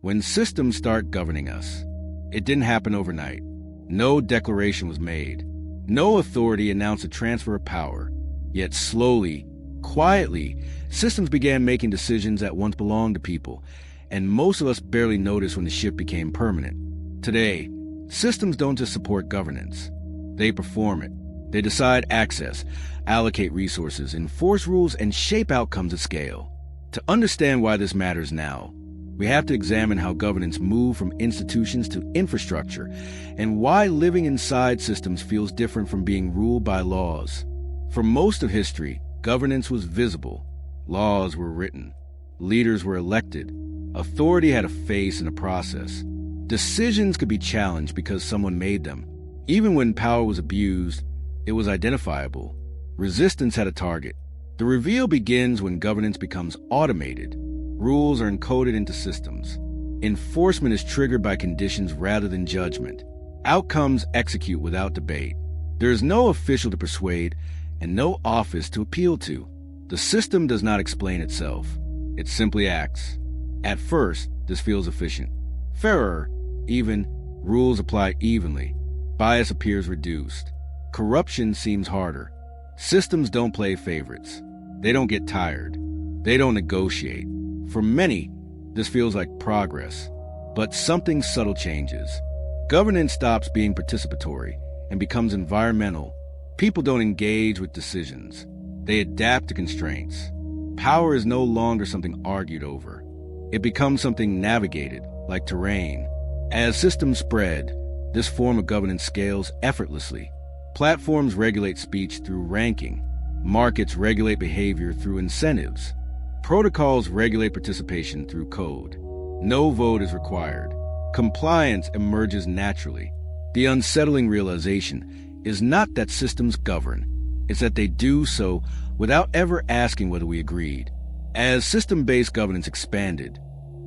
When systems start governing us, it didn't happen overnight. No declaration was made. No authority announced a transfer of power. Yet slowly, quietly, systems began making decisions that once belonged to people, and most of us barely noticed when the shift became permanent. Today, systems don't just support governance. They perform it. They decide access, allocate resources, enforce rules, and shape outcomes at scale. To understand why this matters now, we have to examine how governance moved from institutions to infrastructure, and why living inside systems feels different from being ruled by laws. For most of history, governance was visible. Laws were written. Leaders were elected. Authority had a face and a process. Decisions could be challenged because someone made them. Even when power was abused, it was identifiable. Resistance had a target. The reveal begins when governance becomes automated. Rules are encoded into systems. Enforcement is triggered by conditions rather than judgment. Outcomes execute without debate. There is no official to persuade and no office to appeal to. The system does not explain itself. It simply acts. At first, this feels efficient. Fairer, even, rules apply evenly. Bias appears reduced. Corruption seems harder. Systems don't play favorites. They don't get tired. They don't negotiate. For many, this feels like progress. But something subtle changes. Governance stops being participatory and becomes environmental. People don't engage with decisions. They adapt to constraints. Power is no longer something argued over. It becomes something navigated, like terrain. As systems spread, this form of governance scales effortlessly. Platforms regulate speech through ranking. Markets regulate behavior through incentives. Protocols regulate participation through code. No vote is required. Compliance emerges naturally. The unsettling realization is not that systems govern. It's that they do so without ever asking whether we agreed. As system-based governance expanded,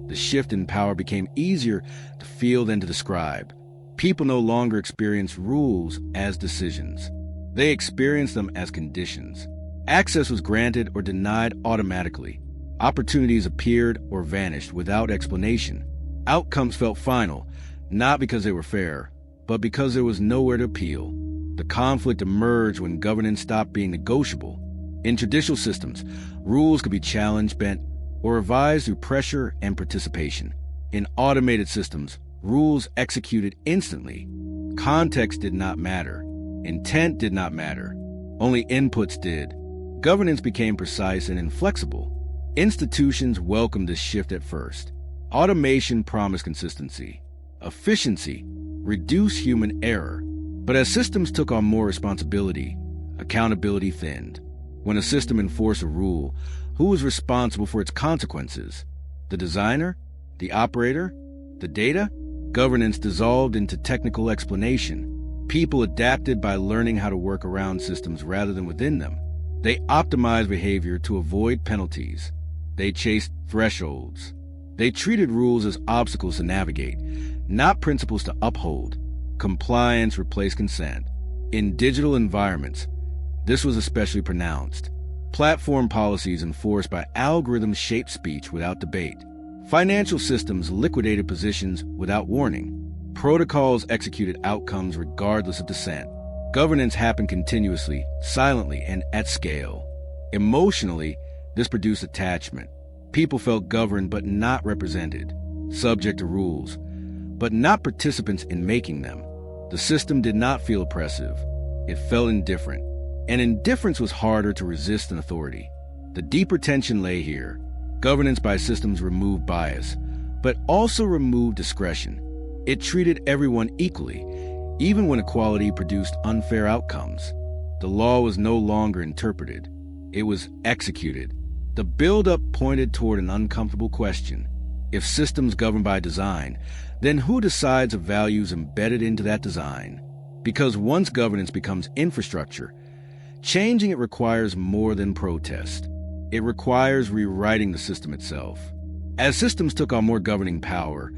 the shift in power became easier to feel than to describe. People no longer experience rules as decisions. They experience them as conditions. Access was granted or denied automatically. Opportunities appeared or vanished without explanation. Outcomes felt final, not because they were fair, but because there was nowhere to appeal. The conflict emerged when governance stopped being negotiable. In traditional systems, rules could be challenged, bent, or revised through pressure and participation. In automated systems, rules executed instantly. Context did not matter. Intent did not matter. Only inputs did. Governance became precise and inflexible. Institutions welcomed this shift at first. Automation promised consistency, efficiency, reduced human error. But as systems took on more responsibility, accountability thinned. When a system enforced a rule, who was responsible for its consequences? The designer? The operator? The data? Governance dissolved into technical explanation. People adapted by learning how to work around systems rather than within them. They optimized behavior to avoid penalties. They chased thresholds. They treated rules as obstacles to navigate, not principles to uphold. Compliance replaced consent. In digital environments, this was especially pronounced. Platform policies enforced by algorithms shaped speech without debate. Financial systems liquidated positions without warning. Protocols executed outcomes regardless of dissent. Governance happened continuously, silently, and at scale. Emotionally, this produced attachment. People felt governed but not represented, subject to rules, but not participants in making them. The system did not feel oppressive. It felt indifferent. And indifference was harder to resist than authority. The deeper tension lay here. Governance by systems removed bias, but also removed discretion. It treated everyone equally, even when equality produced unfair outcomes. The law was no longer interpreted. It was executed. The build-up pointed toward an uncomfortable question. If systems govern by design, then who decides the values embedded into that design? Because once governance becomes infrastructure, changing it requires more than protest. It requires rewriting the system itself. As systems took on more governing power,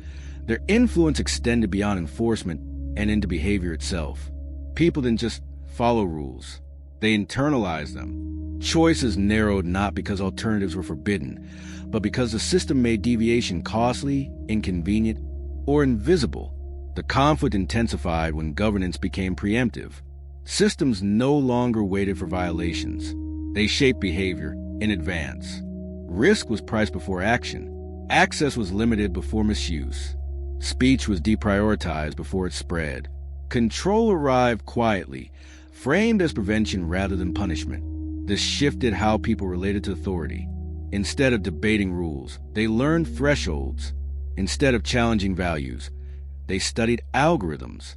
their influence extended beyond enforcement and into behavior itself. People didn't just follow rules. They internalized them. Choices narrowed not because alternatives were forbidden, but because the system made deviation costly, inconvenient, or invisible. The conflict intensified when governance became preemptive. Systems no longer waited for violations. They shaped behavior in advance. Risk was priced before action. Access was limited before misuse. Speech was deprioritized before it spread. Control arrived quietly, framed as prevention rather than punishment. This shifted how people related to authority. Instead of debating rules, they learned thresholds. Instead of challenging values, they studied algorithms.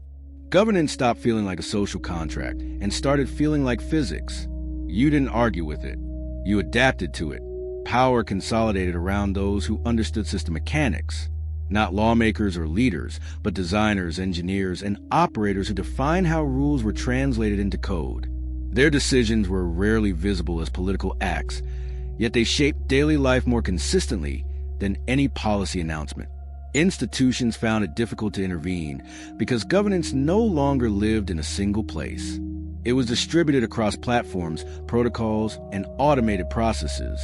Governance stopped feeling like a social contract and started feeling like physics. You didn't argue with it. You adapted to it. Power consolidated around those who understood system mechanics. Not lawmakers or leaders, but designers, engineers, and operators who defined how rules were translated into code. Their decisions were rarely visible as political acts, yet they shaped daily life more consistently than any policy announcement. Institutions found it difficult to intervene because governance no longer lived in a single place. It was distributed across platforms, protocols, and automated processes.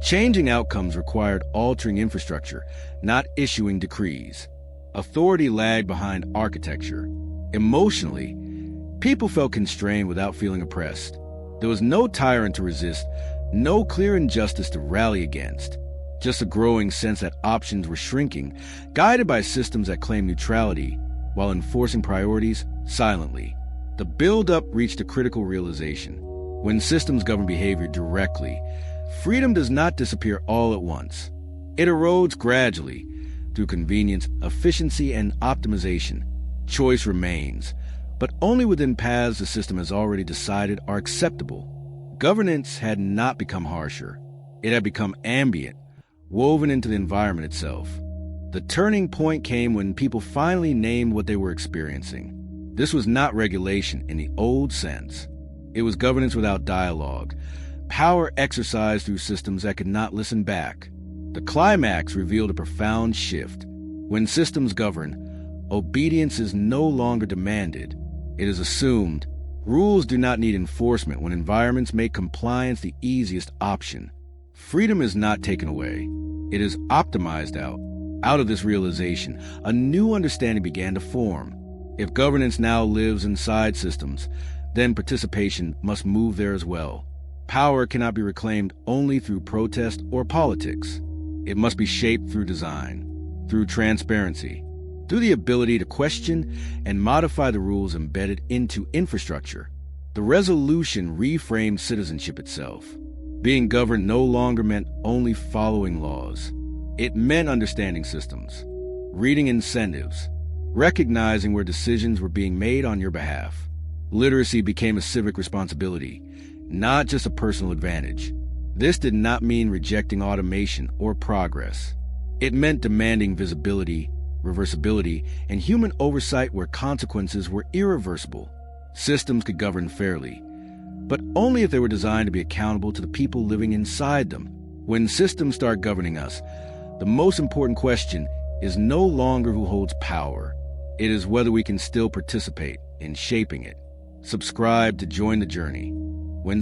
Changing outcomes required altering infrastructure, not issuing decrees. Authority lagged behind architecture. Emotionally, people felt constrained without feeling oppressed. There was no tyrant to resist, no clear injustice to rally against. Just a growing sense that options were shrinking, guided by systems that claimed neutrality while enforcing priorities silently. The build-up reached a critical realization. When systems govern behavior directly, freedom does not disappear all at once. It erodes gradually through convenience, efficiency, and optimization. Choice remains, but only within paths the system has already decided are acceptable. Governance had not become harsher. It had become ambient, woven into the environment itself. The turning point came when people finally named what they were experiencing. This was not regulation in the old sense. It was governance without dialogue, power exercised through systems that could not listen back. The climax revealed a profound shift. When systems govern, obedience is no longer demanded. It is assumed. Rules do not need enforcement when environments make compliance the easiest option. Freedom is not taken away. It is optimized out. Out of this realization, a new understanding began to form. If governance now lives inside systems, then participation must move there as well. Power cannot be reclaimed only through protest or politics. It must be shaped through design, through transparency, through the ability to question and modify the rules embedded into infrastructure. The resolution reframed citizenship itself. Being governed no longer meant only following laws. It meant understanding systems, reading incentives, recognizing where decisions were being made on your behalf. Literacy became a civic responsibility, not just a personal advantage. This did not mean rejecting automation or progress. It meant demanding visibility, reversibility, and human oversight where consequences were irreversible. Systems could govern fairly, but only if they were designed to be accountable to the people living inside them. When systems start governing us, the most important question is no longer who holds power. It is whether we can still participate in shaping it. Subscribe to join the journey.